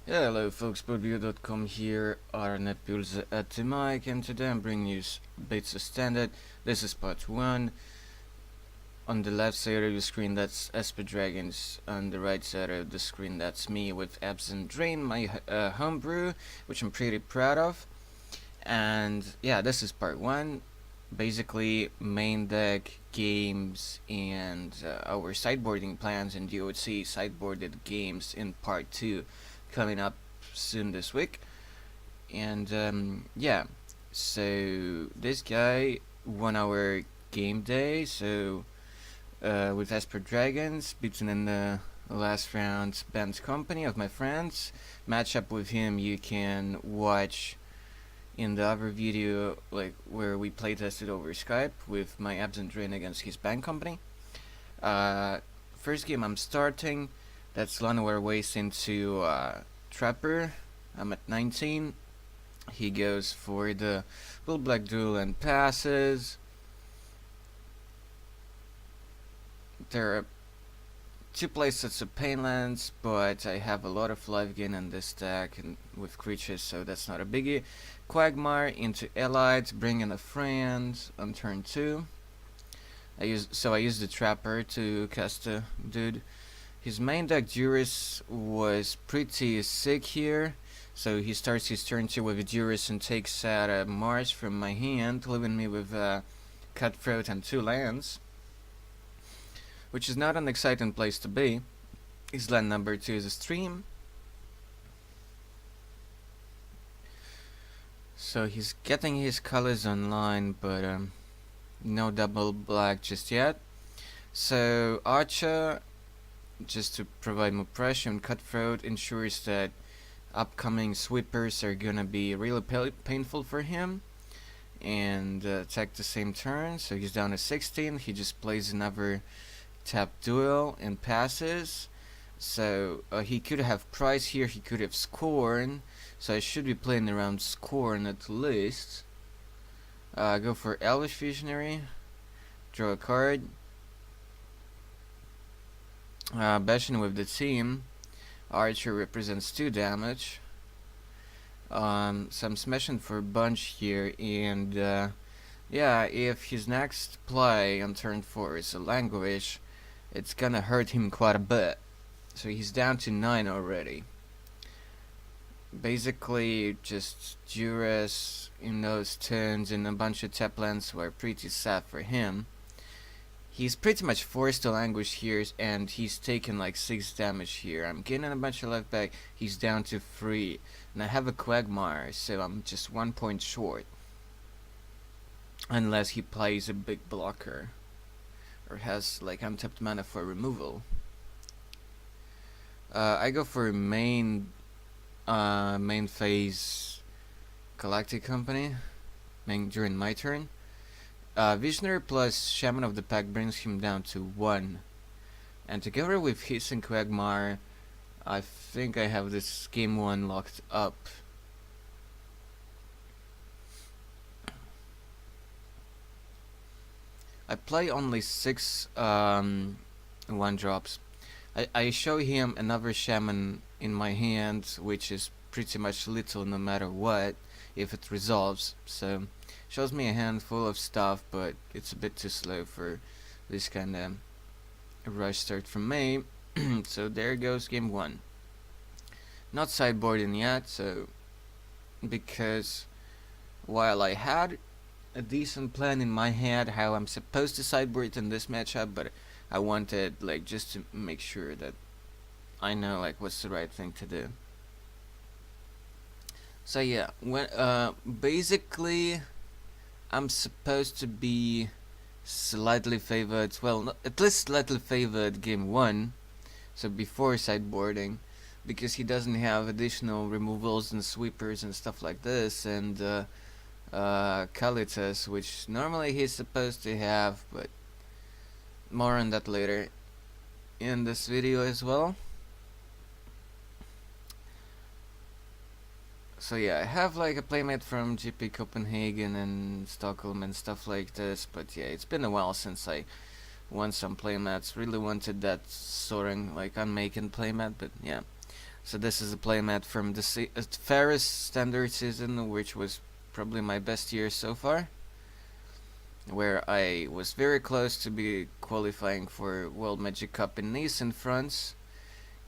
Yeah, hello folks, brew.com here, Arne Pulse at the mic, and today I'm bringing you Beta Standard. This is part 1. On the left side of the screen that's Esper Dragons, on the right side of the screen that's me with Abzan Drain, my homebrew, which I'm pretty proud of. And yeah, this is part 1. Basically, main deck, games, and our sideboarding plans and DOC sideboarded games in part 2 coming up soon this week. And yeah, so this guy won our game day, so with Esper Dragons, beaten in the last round band company of my friends. Matchup with him you can watch in the other video, like where we playtested over Skype with my Abzan Drain against his band company. First game I'm starting, that's Llanowar Waste into Trapper. I'm at 19. He goes for the Blue Black Duel and passes. There are 2 playsets of Painlands, but I have a lot of life gain in this deck and with creatures, so that's not a biggie. Quagmire into Allied, bring in a friend on turn 2. I use the Trapper to cast a dude. His main deck Duris was pretty sick here, so he starts his turn 2 with a Duris and takes out a Mars from my hand, leaving me with a Cutthroat and 2 lands, which is not an exciting place to be. His land number 2 is a Stream, so he's getting his colors online, but no double black just yet. So Archer, just to provide more pressure, and Cutthroat ensures that upcoming sweepers are gonna be really painful for him, and attack the same turn. So he's down to 16. He just plays another tap duel and passes. So he could have Price here, he could have Scorn, so I should be playing around Scorn at least. Go for Elvish Visionary, draw a card. Bashing with the team. Archer represents 2 damage. So I'm smashing for a bunch here, and yeah, if his next play on turn 4 is a Languish, it's gonna hurt him quite a bit. So he's down to 9 already. Basically, just Duras in those turns and a bunch of tap lands were pretty sad for him. He's pretty much forced to Languish here, and he's taken like 6 damage here. I'm getting a bunch of life back. He's down to 3, and I have a Quagmire, so I'm just 1 point short. Unless he plays a big blocker, or has like untapped mana for removal. I go for main phase Galactic Company during my turn. Visionary plus Shaman of the Pack brings him down to 1. And together with his and Quagmire, I think I have this game 1 locked up. I play only 6 1-drops. I show him another Shaman in my hand, which is pretty much little no matter what, if it resolves. So shows me a handful of stuff, but it's a bit too slow for this kind of rush start from me. So there goes game 1. Not sideboarding yet, so because while I had a decent plan in my head how I'm supposed to sideboard in this matchup, but I wanted like just to make sure that I know like what's the right thing to do. So yeah, when basically I'm supposed to be slightly favored, well, at least slightly favored game 1, so before sideboarding, because he doesn't have additional removals and sweepers and stuff like this, and Kalitas, which normally he's supposed to have, but more on that later in this video as well. So yeah, I have like a playmate from GP Copenhagen and Stockholm and stuff like this, but yeah, it's been a while since I won some playmats. Really wanted that soaring like unmaking playmat, but yeah. So this is a playmat from the Ferris standard season, which was probably my best year so far, where I was very close to be qualifying for World Magic Cup in Nice in France.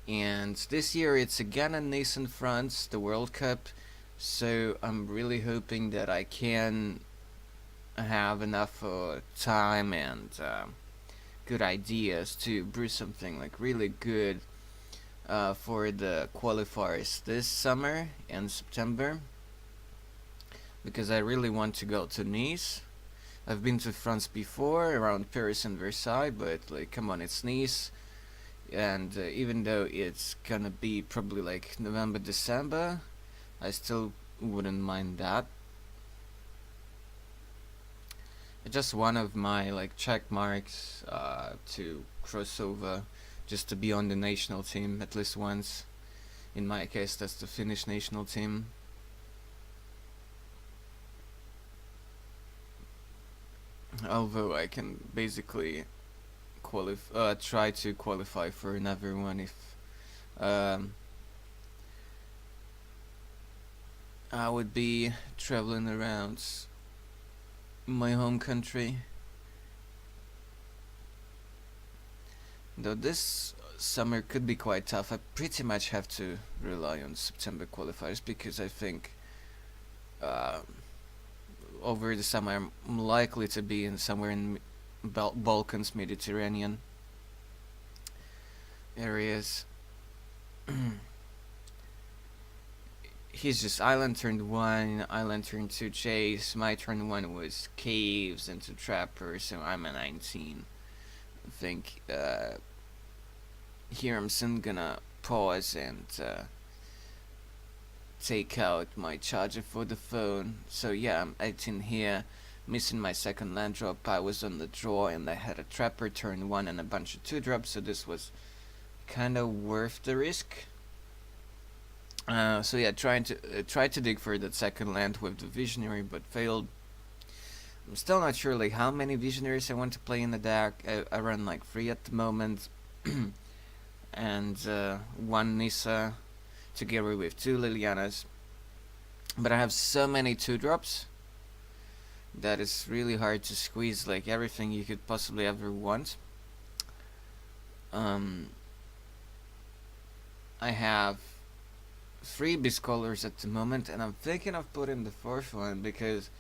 And this year it's again in Nice in France, the World Cup. So I'm really hoping that I can have enough time and good ideas to brew something like really good for the qualifiers this summer and September, because I really want to go to Nice. I've been to France before, around Paris and Versailles, but like, come on, it's Nice, and even though it's gonna be probably like November, December, I still wouldn't mind that. It's just one of my like check marks to cross over, just to be on the national team at least once. In my case, that's the Finnish national team. Although I can basically try to qualify for another one if I would be traveling around my home country. Though this summer could be quite tough, I pretty much have to rely on September qualifiers, because I think over the summer I'm likely to be in somewhere in Balkans, Mediterranean areas. He's just island turn 1, island turn 2 chase. My turn 1 was caves into trapper, so I'm a 19. I think here I'm soon gonna pause and take out my charger for the phone. So yeah, I'm 18 here, missing my second land drop. I was on the draw and I had a trapper turn 1 and a bunch of 2 drops, so this was kinda worth the risk. So yeah, tried to dig for that second land with the visionary, but failed. I'm still not sure like how many visionaries I want to play in the deck. I run like 3 at the moment, and 1 Nissa together with 2 Lilianas. But I have so many 2 drops that it's really hard to squeeze like everything you could possibly ever want. I have 3 beast colors at the moment, and I'm thinking of putting the 4th one because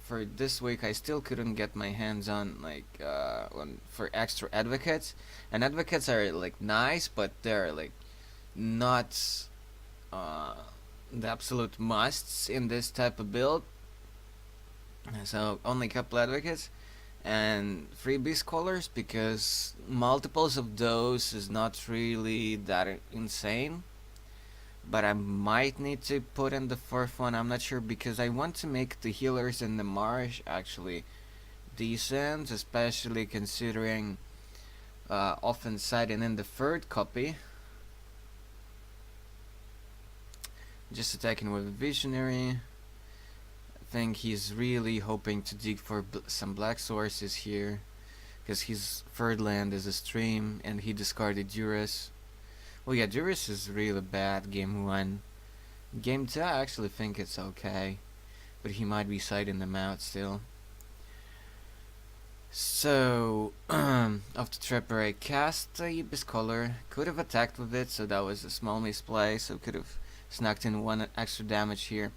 for this week I still couldn't get my hands on like for extra advocates, and advocates are like nice, but they're like not the absolute musts in this type of build. So only a couple advocates and 3 beast colors, because multiples of those is not really that insane. But I might need to put in the 4th one, I'm not sure, because I want to make the healers in the marsh actually decent, especially considering often siding in the 3rd copy. Just attacking with a visionary. I think he's really hoping to dig for some black sources here, because his 3rd land is a stream and he discarded Durus. Well, yeah, Durus is really bad game 1. Game 2 I actually think it's okay, but he might be siding them out still. So off the trapper I cast a beast color, could have attacked with it, so that was a small misplay, so could have snuck in 1 extra damage here.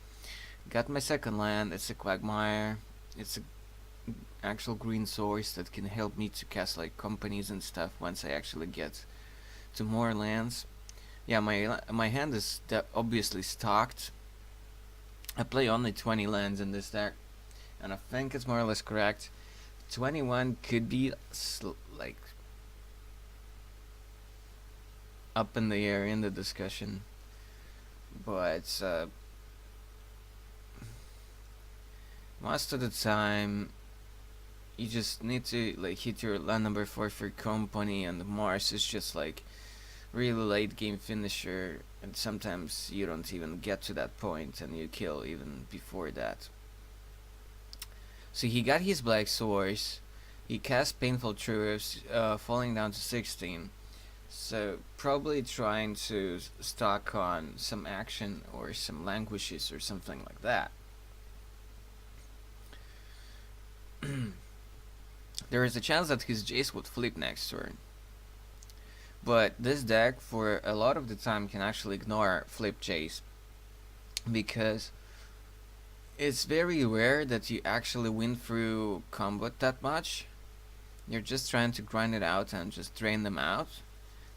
Got my 2nd land, it's a Quagmire, it's a actual green source that can help me to cast like companies and stuff once I actually get to more lands. Yeah, my hand is obviously stocked. I play only 20 lands in this deck, and I think it's more or less correct. 21 could be like up in the air in the discussion, but most of the time you just need to like hit your land number 4 for company, and the Mars is just like really late game finisher, and sometimes you don't even get to that point and you kill even before that. So he got his black source, he cast Painful Truths, falling down to 16. So probably trying to stock on some action or some languishes or something like that. There is a chance that his Jace would flip next turn. But this deck for a lot of the time can actually ignore flip Jace, because it's very rare that you actually win through combat that much. You're just trying to grind it out and just drain them out.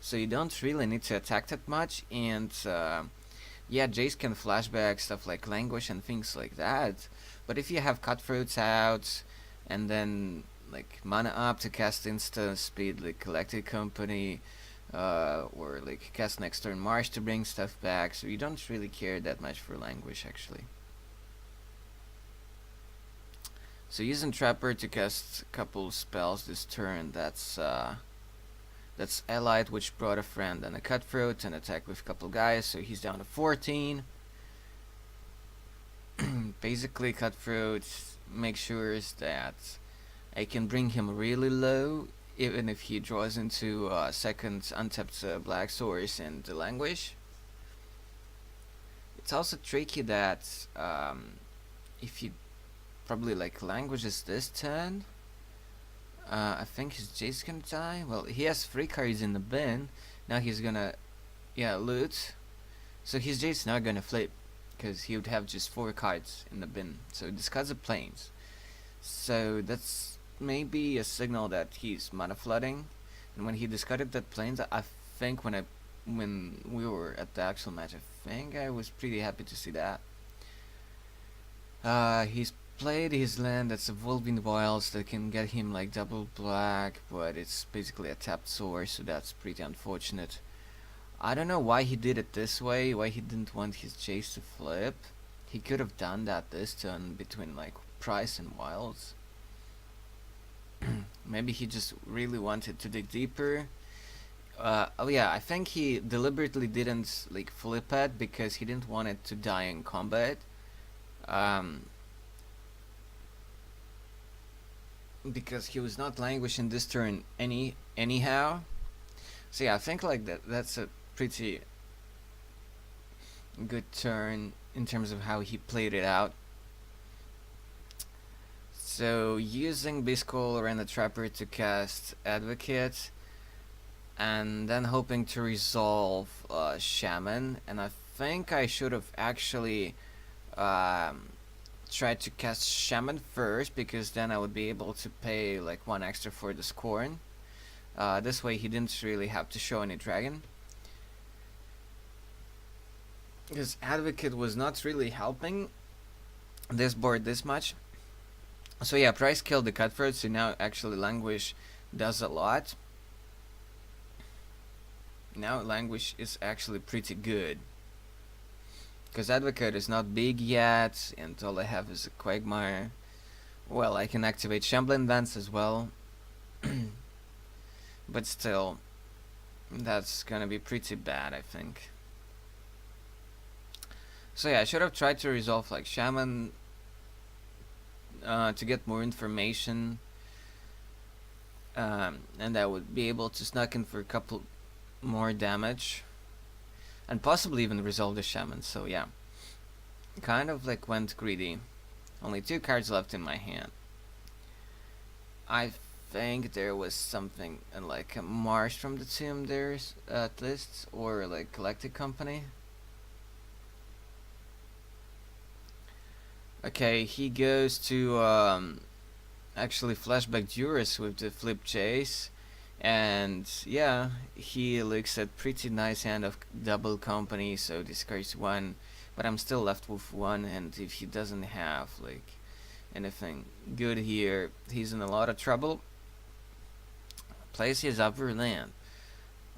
So you don't really need to attack that much, and yeah, Jace can flashback stuff like Languish and things like that. But if you have Cutthroats out, and then like mana up to cast instant speed like Collected Company, or like cast next turn Marsh to bring stuff back, so you don't really care that much for Languish actually. So using Trapper to cast a couple spells this turn, that's Allied, which brought a friend, and a Cutthroat, and attack with a couple guys, so he's down to 14. Basically, Cutthroat makes sure that I can bring him really low, even if he draws into second untapped Black Source and the Languish. It's also tricky that if he probably like Languishes this turn, I think his Jace gonna die. Well, he has 3 cards in the bin. Now he's gonna, loot. So his Jace not gonna flip, because he would have just 4 cards in the bin. So he discards the planes. So that's maybe a signal that he's mana flooding. And when he discarded that planes, I think when we were at the actual match, I think I was pretty happy to see that. He's played his land that's Evolving Wilds that can get him like double black, but it's basically a tapped source, so that's pretty unfortunate. I don't know why he did it this way, why he didn't want his Jace to flip. He could have done that this turn between like Price and Wilds. Maybe he just really wanted to dig deeper. Oh yeah, I think he deliberately didn't like flip it because he didn't want it to die in combat. Because he was not languishing this turn anyhow. So yeah, I think like that's a pretty good turn in terms of how he played it out. So using Biscuit and the Trapper to cast Advocate, and then hoping to resolve Shaman, and I think I should have actually tried to cast Shaman first, because then I would be able to pay like 1 extra for the Scorn. This way he didn't really have to show any dragon, because Advocate was not really helping this board this much. So yeah, Price killed the Cutthroat, so now actually Languish does a lot. Now Languish is actually pretty good, because Advocate is not big yet, and all I have is a Quagmire. Well, I can activate Shambling Dance as well. But still, that's gonna be pretty bad, I think. So yeah, I should have tried to resolve like Shaman to get more information, and I would be able to snuck in for a couple more damage, and possibly even resolve the Shaman. So yeah, kind of like went greedy. Only 2 cards left in my hand. I think there was something like a Marsh from the Tomb there at least, or like Collected Company. Okay, he goes to actually flashback Duras with the flip Chase, and yeah, he looks at pretty nice hand of double company, so discards 1, but I'm still left with 1, and if he doesn't have like anything good here, he's in a lot of trouble. Plays his upper land.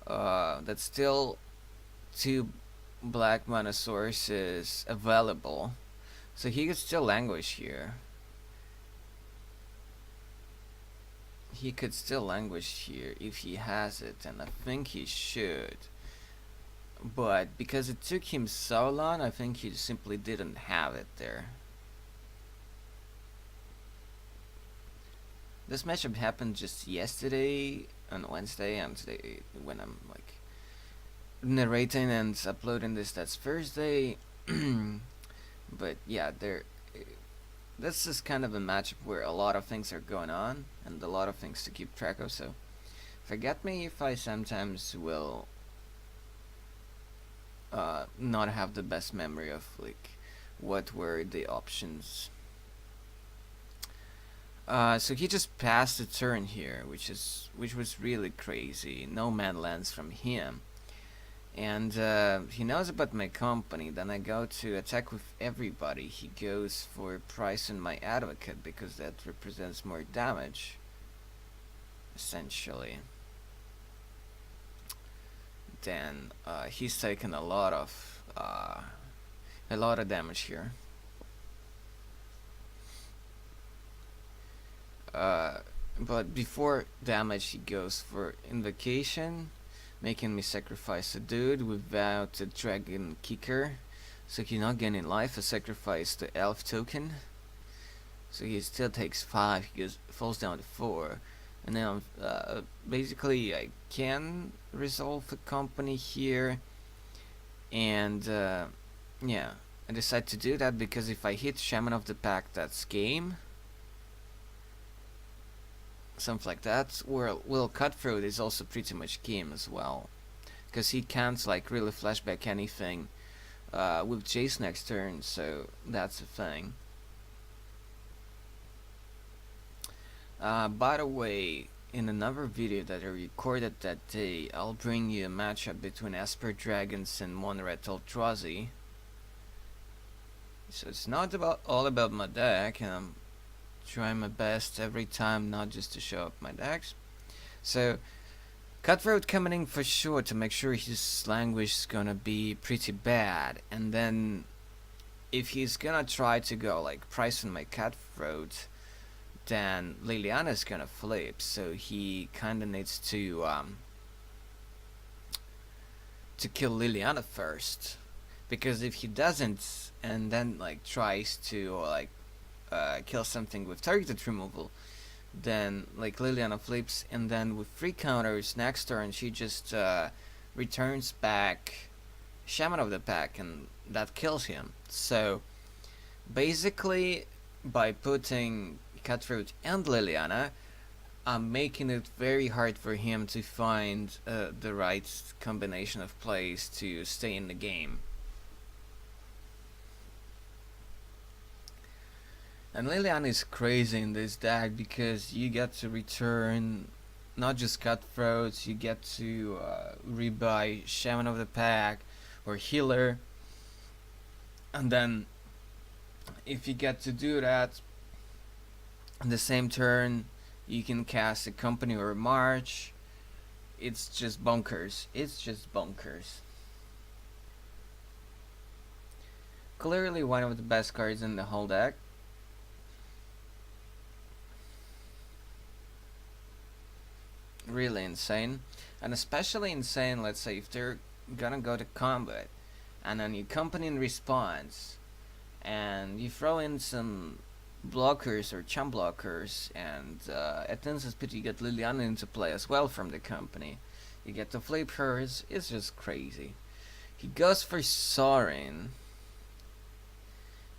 That's still 2 black mana sources available, so he could still languish here. He could still languish here if he has it, and I think he should. But because it took him so long, I think he simply didn't have it there. This matchup happened just yesterday, on Wednesday, and today when I'm like narrating and uploading this, that's Thursday. But yeah, this is kind of a matchup where a lot of things are going on and a lot of things to keep track of. So forget me if I sometimes will not have the best memory of like what were the options. So he just passed the turn here, which was really crazy. No man lands from him, and he knows about my company. Then I go to attack with everybody. He goes for price on my advocate because that represents more damage, essentially. Then he's taken a lot of damage here. But before damage, he goes for invocation, making me sacrifice a dude without a dragon kicker, so he's not gaining life. I sacrifice the elf token, so he still takes 5. He falls down to 4, and then basically I can resolve the company here, and yeah, I decide to do that because if I hit Shaman of the Pack, that's game. Something like that. Will Cutthroat is also pretty much game as well, because he can't like really flashback anything with Jace next turn, so that's a thing. By the way, in another video that I recorded that day, I'll bring you a matchup between Esper Dragons and Monret Eldrazi. So it's not all about my deck, and I'm trying my best every time not just to show up my decks. So Cutthroat coming in for sure to make sure his language is gonna be pretty bad, and then if he's gonna try to go like price on my Cutthroat, then Liliana's gonna flip, so he kinda needs to kill Liliana first, because if he doesn't and then like tries to like kill something with targeted removal, then like Liliana flips, and then with 3 counters next turn she just returns back Shaman of the Pack, and that kills him. So basically by putting Cutthroat and Liliana, I'm making it very hard for him to find the right combination of plays to stay in the game. And Liliana is crazy in this deck because you get to return not just Cutthroats, you get to rebuy Shaman of the Pack or Healer, and then if you get to do that on the same turn, you can cast a Company or a March. It's just bonkers. It's just bonkers. Clearly one of the best cards in the whole deck. Really insane, and especially insane, let's say if they're gonna go to combat and then you company in response and you throw in some blockers or chump blockers, and at Tensa's Pit you get Liliana into play as well from the company. You get to flip her. It's just crazy. He goes for Sorin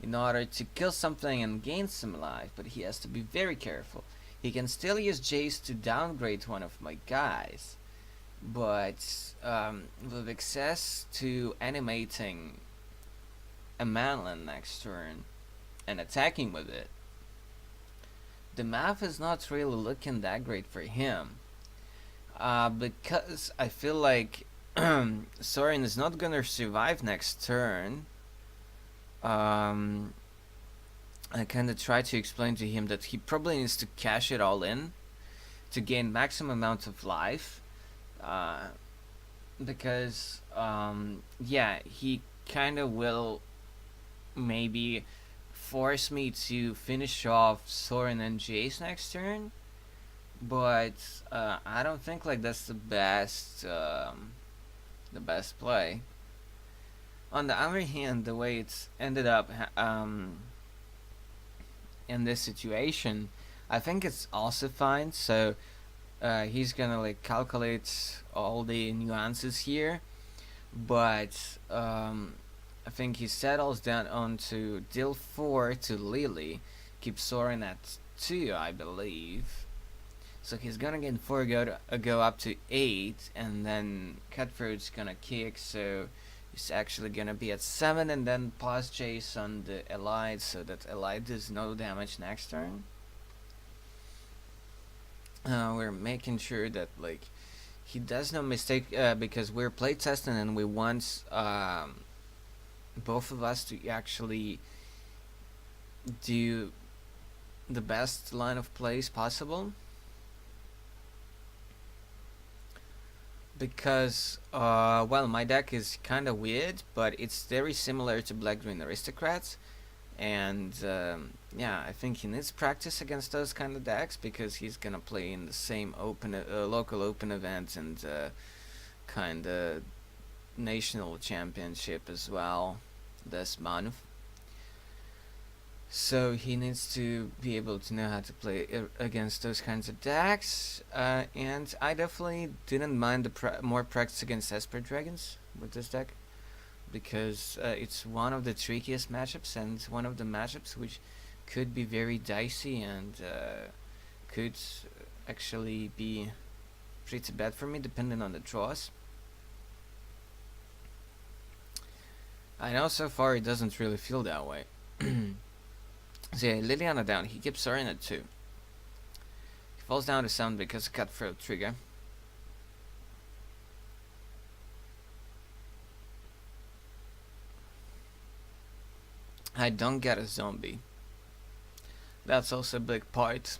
in order to kill something and gain some life, but he has to be very careful. He can still use Jace to downgrade one of my guys, but with access to animating a manland next turn and attacking with it, the math is not really looking that great for him. Because I feel like Sorin is not gonna survive next turn. I kind of try to explain to him that he probably needs to cash it all in to gain maximum amount of life, because yeah, he kind of will maybe force me to finish off Sorin and Jace next turn, but I don't think like that's the best play. On the other hand, the way it's ended up in this situation, I think it's also fine. So he's gonna like calculate all the nuances here, but I think he settles down onto deal 4 to Lily, keeps soaring at 2, I believe. So he's gonna get 4 go up to 8, and then Cutthroat's gonna kick, so he's actually gonna be at 7, and then pause chase on the Elite, so that Elite does no damage next turn. We're making sure that like he does no mistake, because we're playtesting and we want both of us to actually do the best line of plays possible. Because well, my deck is kind of weird, but it's very similar to Black Green Aristocrats, and yeah, I think he needs practice against those kind of decks, because he's gonna play in the same open local open events and kind of national championship as well this month. So he needs to be able to know how to play against those kinds of decks, and I definitely didn't mind the more practice against Esper Dragons with this deck, because it's one of the trickiest matchups, and one of the matchups which could be very dicey and could actually be pretty bad for me depending on the draws. I know so far it doesn't really feel that way. So yeah, Liliana down, he keeps soaring at 2. He falls down to 7 because of Cutthroat trigger. I don't get a zombie. That's also a big part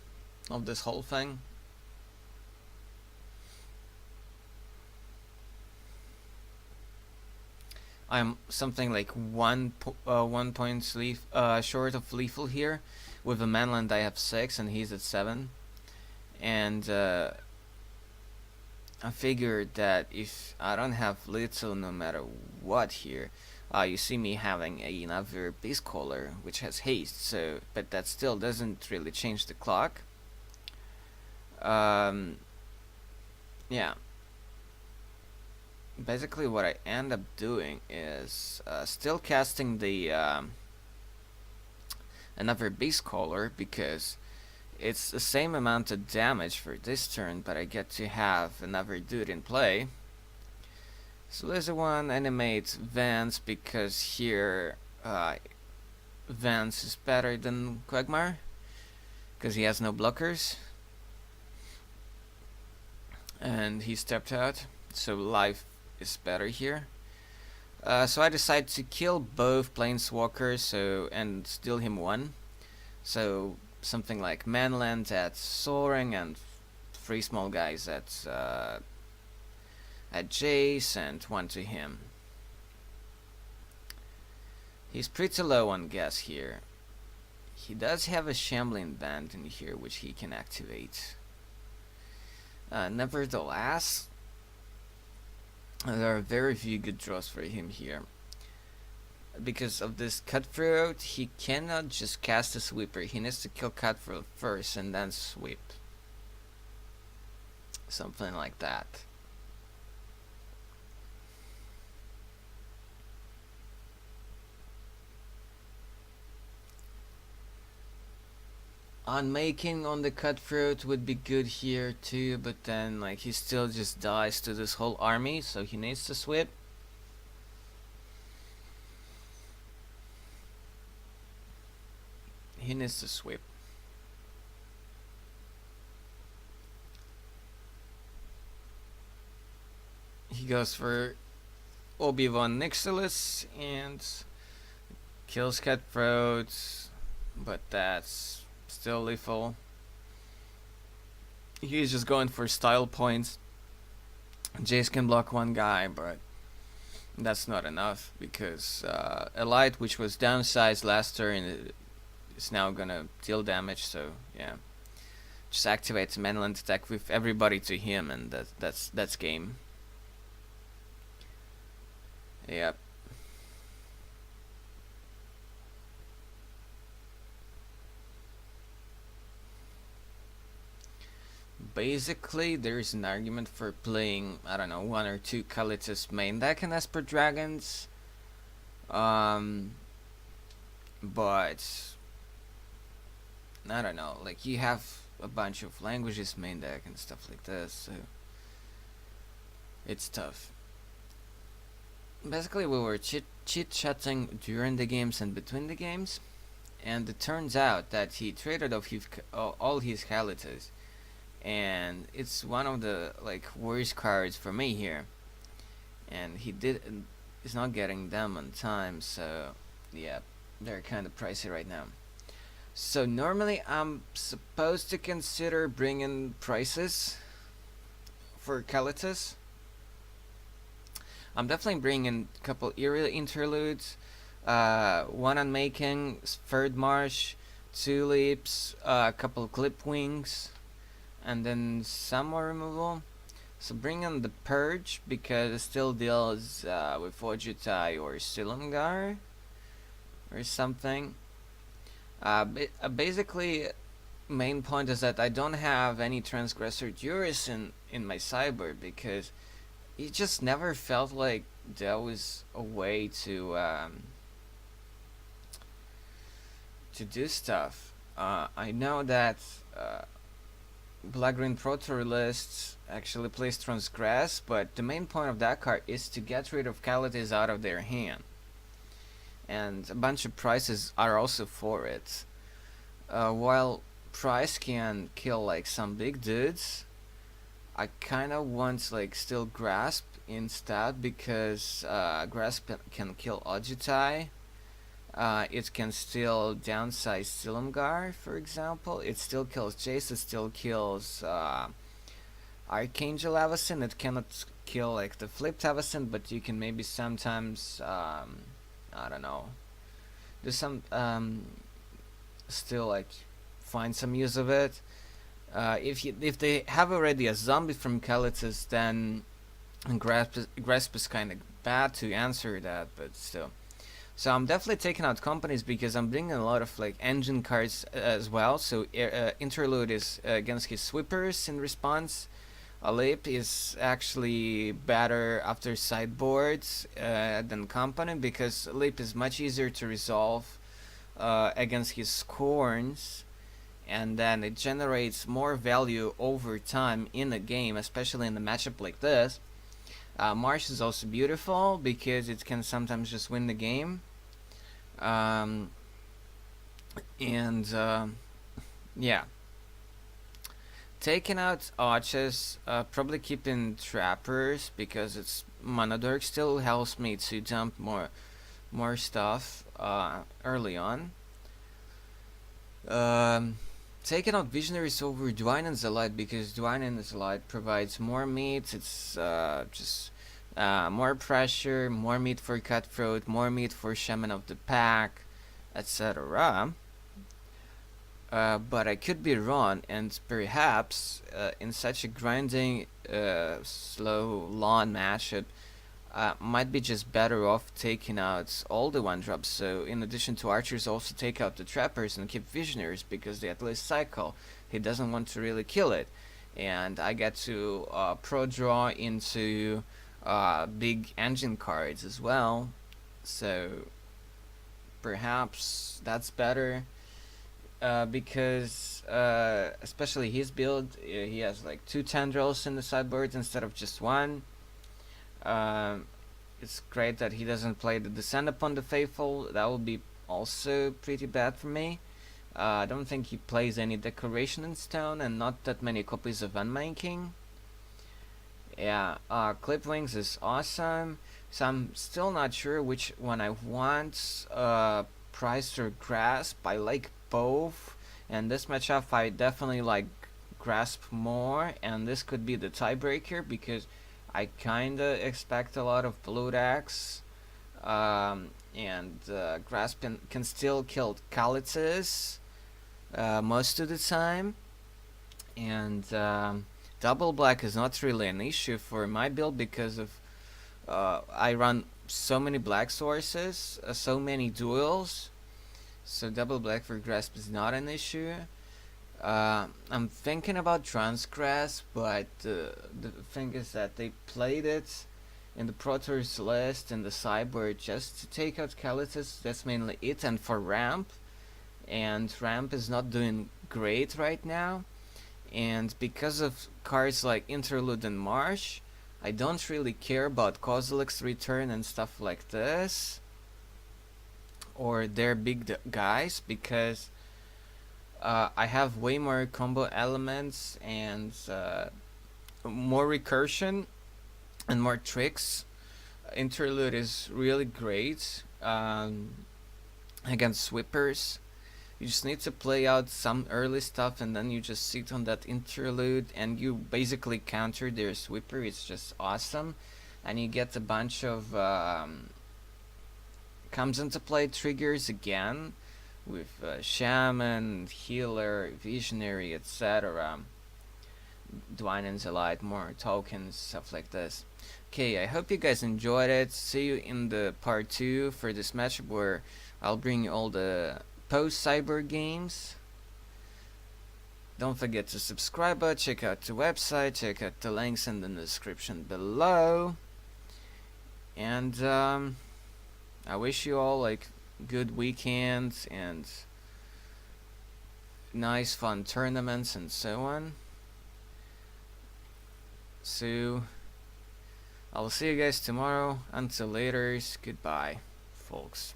of this whole thing. I'm something like 1 point short of lethal here. With a manland I have 6 and he's at 7. And I figured that if I don't have lethal no matter what here, you see me having another Beast Caller which has haste, so but that still doesn't really change the clock. Yeah. Basically what I end up doing is still casting the another Beast Caller, because it's the same amount of damage for this turn, but I get to have another dude in play. So Lizard 1 animates Vance, because here Vance is better than Quagmire, because he has no blockers. And he stepped out, so life is better here. So I decide to kill both Planeswalkers, and steal him 1. So something like Manland at Soaring and 3 small guys at Jace and 1 to him. He's pretty low on gas here. He does have a Shambling Band in here which he can activate. Nevertheless, there are very few good draws for him here. Because of this Cutthroat, he cannot just cast a sweeper. He needs to kill Cutthroat first and then sweep. Something like that. Unmaking on the Cutthroat would be good here too, but then like he still just dies to this whole army, so he needs to sweep. He needs to sweep. He goes for Obi-Wan Nixilis and kills Cutthroat, but that's still lethal. He's just going for style points. Jace can block 1 guy, but that's not enough, because Elite, which was downsized last turn, is now gonna deal damage, so yeah. Just activates Manland attack with everybody to him, and that's game. Yep. basically there's an argument for playing, I don't know, one or two Kalitas main deck in Esper Dragons. But I don't know, like you have a bunch of languages main deck and stuff like this, so it's tough. Basically, we were chit-chatting during the games and between the games, and it turns out that he traded off all his Kalitas, and it's one of the like worst cards for me here. And he's not getting them on time, so yeah, they're kind of pricey right now. So normally I'm supposed to consider bringing prices for Kalitas. I'm definitely bringing a couple eerie interludes, one on making, third marsh, tulips, a couple clip wings, and then some more removal. So bring in the purge because it still deals with Ojutai or Silumgar or something. Basically, main point is that I don't have any Transgressor Juris in my sideboard because it just never felt like there was a way to do stuff. I know that Black-Green Pro Tour lists actually plays Transgress, but the main point of that card is to get rid of Kalitas out of their hand. And a bunch of prices are also for it. While price can kill like some big dudes, I kinda want like still Grasp instead because Grasp can kill Ojutai. It can still downsize Silumgar, for example. It still kills Jace, it still kills Archangel Avacyn. It cannot kill like the flipped Avacyn, but you can maybe sometimes I don't know, do some still like find some use of it. If they have already a zombie from Kalitas, then Grasp is kind of bad to answer that, but still. So I'm definitely taking out companies because I'm bringing a lot of like engine cards as well. So Interlude is against his sweepers in response. Leap is actually better after sideboards than company because Leap is much easier to resolve against his Scorns, and then it generates more value over time in a game, especially in a matchup like this. Marsh is also beautiful because it can sometimes just win the game. Yeah. Taking out Arches, probably keeping Trappers because it's Mana Dork still helps me to dump more stuff early on. Taking out Visionaries over Dwine and Zalite because Dwine and Zalite provides more meat. It's just more pressure, more meat for Cutthroat, more meat for Shaman of the Pack, etc. But I could be wrong, and perhaps in such a grinding, slow lawn matchup, might be just better off taking out all the 1-drops. So in addition to Archers, also take out the Trappers and keep Visionaries because they at least cycle. He doesn't want to really kill it, and I get to pro draw into big engine cards as well. So perhaps that's better. Because especially his build, he has like 2 tendrils in the sideboard instead of just 1. It's great that he doesn't play the Descend Upon the Faithful. That would be also pretty bad for me. I don't think he plays any Decoration in Stone and not that many copies of Unmaking. Yeah, Clip Wings is awesome. So I'm still not sure which one I want. Price or Grasp. I like both, and this matchup I definitely like Grasp more, and this could be the tiebreaker because I kinda expect a lot of Blue Decks, and Grasp can still kill Kalitas most of the time, and double black is not really an issue for my build because of I run so many black sources, so many duels. So double black for Grasp is not an issue. I'm thinking about Transgress, but the thing is that they played it in the Pro Tours list in the sideboard just to take out Kalitas. That's mainly it, and for Ramp. And Ramp is not doing great right now. And because of cards like Interlude and Marsh, I don't really care about Kozilek's return and stuff like this, or their big guys, because I have way more combo elements and more recursion and more tricks. Interlude is really great against sweepers. You just need to play out some early stuff, and then you just sit on that interlude and you basically counter their sweeper. It's just awesome. And you get a bunch of comes into play triggers again with Shaman, Healer, Visionary, etc. Dwynen's Elite, more tokens, stuff like this. Okay, I hope you guys enjoyed it. See you in the part 2 for this matchup where I'll bring you all the post-cyber games. Don't forget to subscribe, check out the website, check out the links in the description below. And I wish you all like good weekends and nice fun tournaments and so on. So I'll see you guys tomorrow. Until later, goodbye, folks.